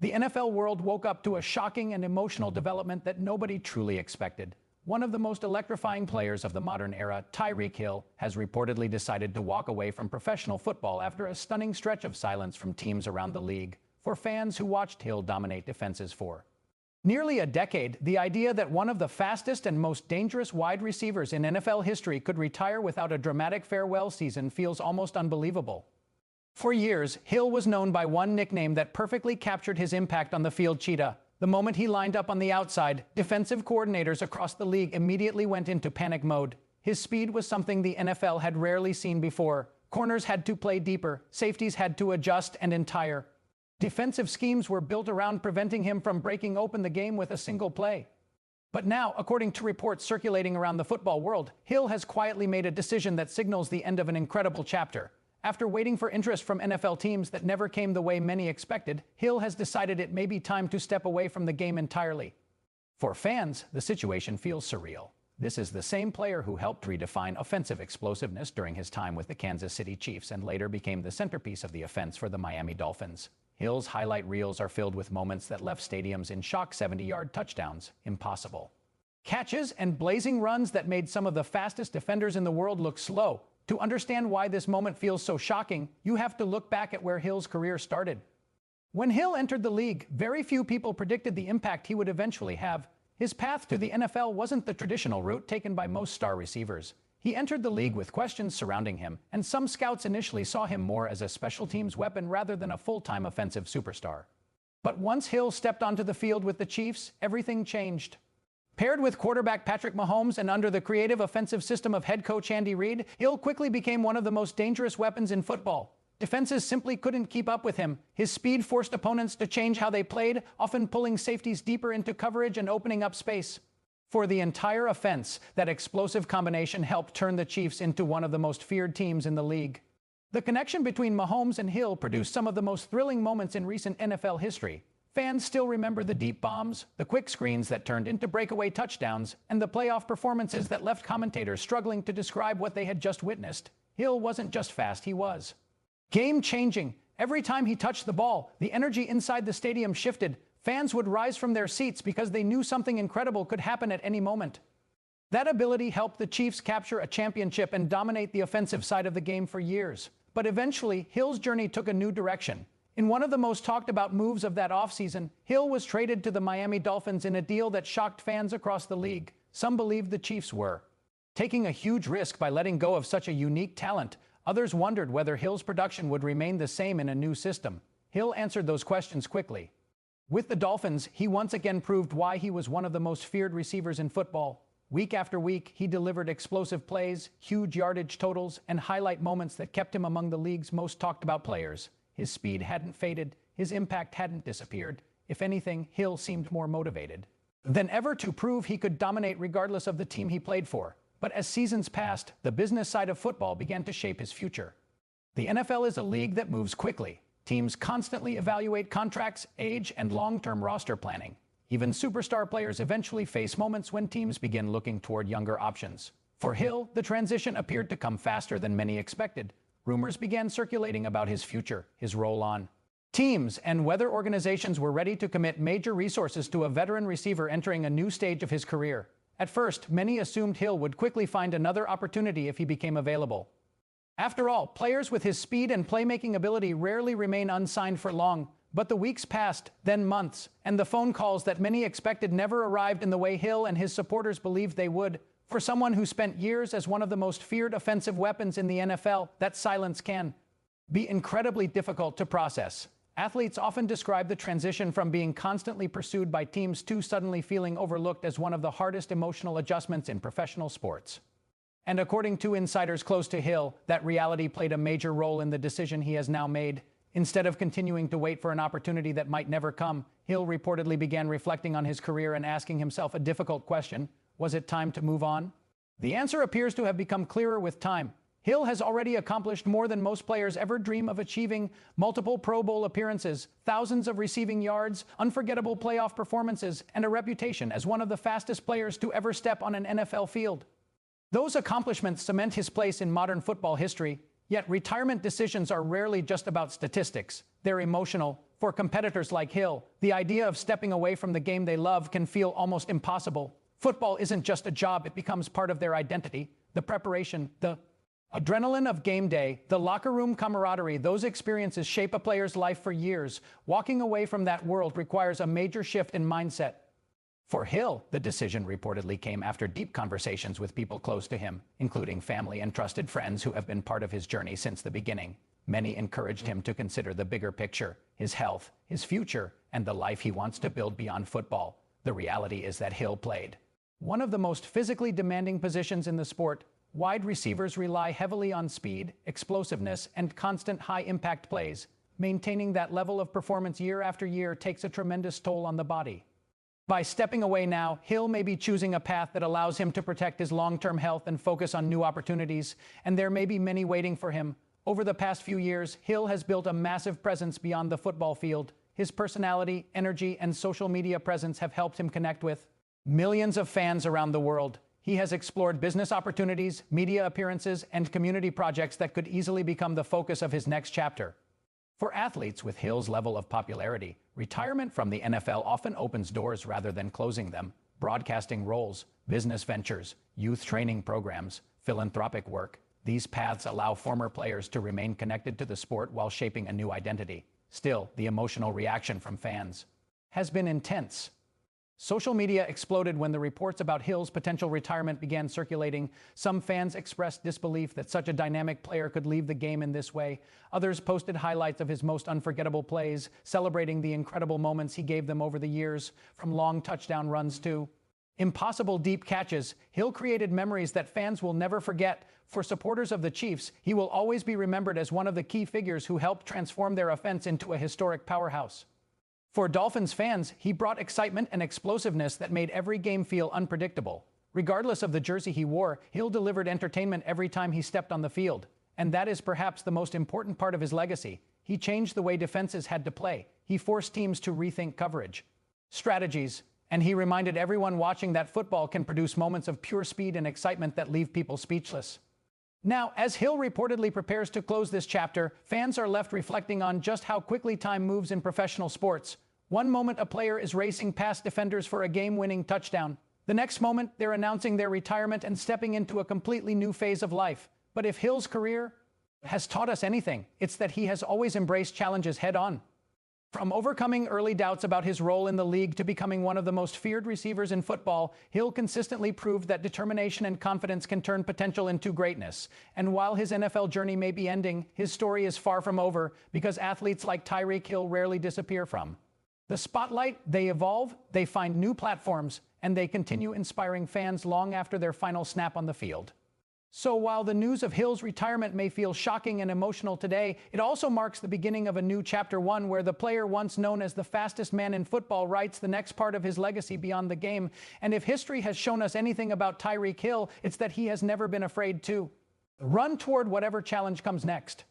The NFL world woke up to a shocking and emotional development that nobody truly expected. One of the most electrifying players of the modern era, Tyreek Hill, has reportedly decided to walk away from professional football after a stunning stretch of silence from teams around the league. For fans who watched Hill dominate defenses for nearly a decade, the idea that one of the fastest and most dangerous wide receivers in NFL history could retire without a dramatic farewell season feels almost unbelievable. For years, Hill was known by one nickname that perfectly captured his impact on the field: Cheetah. The moment he lined up on the outside, defensive coordinators across the league immediately went into panic mode. His speed was something the NFL had rarely seen before. Corners had to play deeper, safeties had to adjust, and entire defensive schemes were built around preventing him from breaking open the game with a single play. But now, according to reports circulating around the football world, Hill has quietly made a decision that signals the end of an incredible chapter. After waiting for interest from NFL teams that never came the way many expected, Hill has decided it may be time to step away from the game entirely. For fans, the situation feels surreal. This is the same player who helped redefine offensive explosiveness during his time with the Kansas City Chiefs and later became the centerpiece of the offense for the Miami Dolphins. Hill's highlight reels are filled with moments that left stadiums in shock: 70-yard touchdowns, impossible catches, and blazing runs that made some of the fastest defenders in the world look slow. To understand why this moment feels so shocking, you have to look back at where Hill's career started. When Hill entered the league, very few people predicted the impact he would eventually have. His path to the NFL wasn't the traditional route taken by most star receivers. He entered the league with questions surrounding him, and some scouts initially saw him more as a special teams weapon rather than a full-time offensive superstar. But once Hill stepped onto the field with the Chiefs, everything changed. Paired with quarterback Patrick Mahomes and under the creative offensive system of head coach Andy Reid, Hill quickly became one of the most dangerous weapons in football. Defenses simply couldn't keep up with him. His speed forced opponents to change how they played, often pulling safeties deeper into coverage and opening up space. For the entire offense, that explosive combination helped turn the Chiefs into one of the most feared teams in the league. The connection between Mahomes and Hill produced some of the most thrilling moments in recent NFL history. Fans still remember the deep bombs, the quick screens that turned into breakaway touchdowns, and the playoff performances that left commentators struggling to describe what they had just witnessed. Hill wasn't just fast, he was game-changing. Every time he touched the ball, the energy inside the stadium shifted. Fans would rise from their seats because they knew something incredible could happen at any moment. That ability helped the Chiefs capture a championship and dominate the offensive side of the game for years. But eventually, Hill's journey took a new direction. In one of the most talked about moves of that offseason, Hill was traded to the Miami Dolphins in a deal that shocked fans across the league. Some believed the Chiefs were taking a huge risk by letting go of such a unique talent. Others wondered whether Hill's production would remain the same in a new system. Hill answered those questions quickly. With the Dolphins, he once again proved why he was one of the most feared receivers in football. Week after week, he delivered explosive plays, huge yardage totals, and highlight moments that kept him among the league's most talked about players. His speed hadn't faded, his impact hadn't disappeared. If anything, Hill seemed more motivated than ever to prove he could dominate regardless of the team he played for. But as seasons passed, the business side of football began to shape his future. The NFL is a league that moves quickly. Teams constantly evaluate contracts, age, and long-term roster planning. Even superstar players eventually face moments when teams begin looking toward younger options. For Hill, the transition appeared to come faster than many expected. Rumors began circulating about his future, his role on teams, and whether organizations were ready to commit major resources to a veteran receiver entering a new stage of his career. At first, many assumed Hill would quickly find another opportunity if he became available. After all, players with his speed and playmaking ability rarely remain unsigned for long. But the weeks passed, then months, and the phone calls that many expected never arrived in the way Hill and his supporters believed they would. For someone who spent years as one of the most feared offensive weapons in the NFL, that silence can be incredibly difficult to process. Athletes often describe the transition from being constantly pursued by teams to suddenly feeling overlooked as one of the hardest emotional adjustments in professional sports. And according to insiders close to Hill, that reality played a major role in the decision he has now made. Instead of continuing to wait for an opportunity that might never come, Hill reportedly began reflecting on his career and asking himself a difficult question: was it time to move on? The answer appears to have become clearer with time. Hill has already accomplished more than most players ever dream of achieving: multiple Pro Bowl appearances, thousands of receiving yards, unforgettable playoff performances, and a reputation as one of the fastest players to ever step on an NFL field. Those accomplishments cement his place in modern football history. Yet retirement decisions are rarely just about statistics. They're emotional. For competitors like Hill, the idea of stepping away from the game they love can feel almost impossible. Football isn't just a job, it becomes part of their identity. The preparation, the adrenaline of game day, the locker room camaraderie, those experiences shape a player's life for years. Walking away from that world requires a major shift in mindset. For Hill, the decision reportedly came after deep conversations with people close to him, including family and trusted friends who have been part of his journey since the beginning. Many encouraged him to consider the bigger picture, his health, his future, and the life he wants to build beyond football. The reality is that Hill played one of the most physically demanding positions in the sport. Wide receivers rely heavily on speed, explosiveness, and constant high-impact plays. Maintaining that level of performance year after year takes a tremendous toll on the body. By stepping away now, Hill may be choosing a path that allows him to protect his long-term health and focus on new opportunities, and there may be many waiting for him. Over the past few years, Hill has built a massive presence beyond the football field. His personality, energy, and social media presence have helped him connect with millions of fans around the world. He has explored business opportunities, media appearances, and community projects that could easily become the focus of his next chapter. For athletes with Hill's level of popularity, retirement from the NFL often opens doors rather than closing them. Broadcasting roles, business ventures, youth training programs, philanthropic work. These paths allow former players to remain connected to the sport while shaping a new identity. Still, the emotional reaction from fans has been intense. Social media exploded when the reports about Hill's potential retirement began circulating. Some fans expressed disbelief that such a dynamic player could leave the game in this way. Others posted highlights of his most unforgettable plays, celebrating the incredible moments he gave them over the years, from long touchdown runs to impossible deep catches. Hill created memories that fans will never forget. For supporters of the Chiefs, he will always be remembered as one of the key figures who helped transform their offense into a historic powerhouse. For Dolphins fans, he brought excitement and explosiveness that made every game feel unpredictable. Regardless of the jersey he wore, Hill delivered entertainment every time he stepped on the field. And that is perhaps the most important part of his legacy. He changed the way defenses had to play. He forced teams to rethink coverage, strategies, and he reminded everyone watching that football can produce moments of pure speed and excitement that leave people speechless. Now, as Hill reportedly prepares to close this chapter, fans are left reflecting on just how quickly time moves in professional sports. One moment a player is racing past defenders for a game-winning touchdown. The next moment, they're announcing their retirement and stepping into a completely new phase of life. But if Hill's career has taught us anything, it's that he has always embraced challenges head-on. From overcoming early doubts about his role in the league to becoming one of the most feared receivers in football, Hill consistently proved that determination and confidence can turn potential into greatness. And while his NFL journey may be ending, his story is far from over, because athletes like Tyreek Hill rarely disappear from the spotlight. They evolve, they find new platforms, and they continue inspiring fans long after their final snap on the field. So while the news of Hill's retirement may feel shocking and emotional today, it also marks the beginning of a new chapter one where the player once known as the fastest man in football writes the next part of his legacy beyond the game. And if history has shown us anything about Tyreek Hill, it's that he has never been afraid to run toward whatever challenge comes next.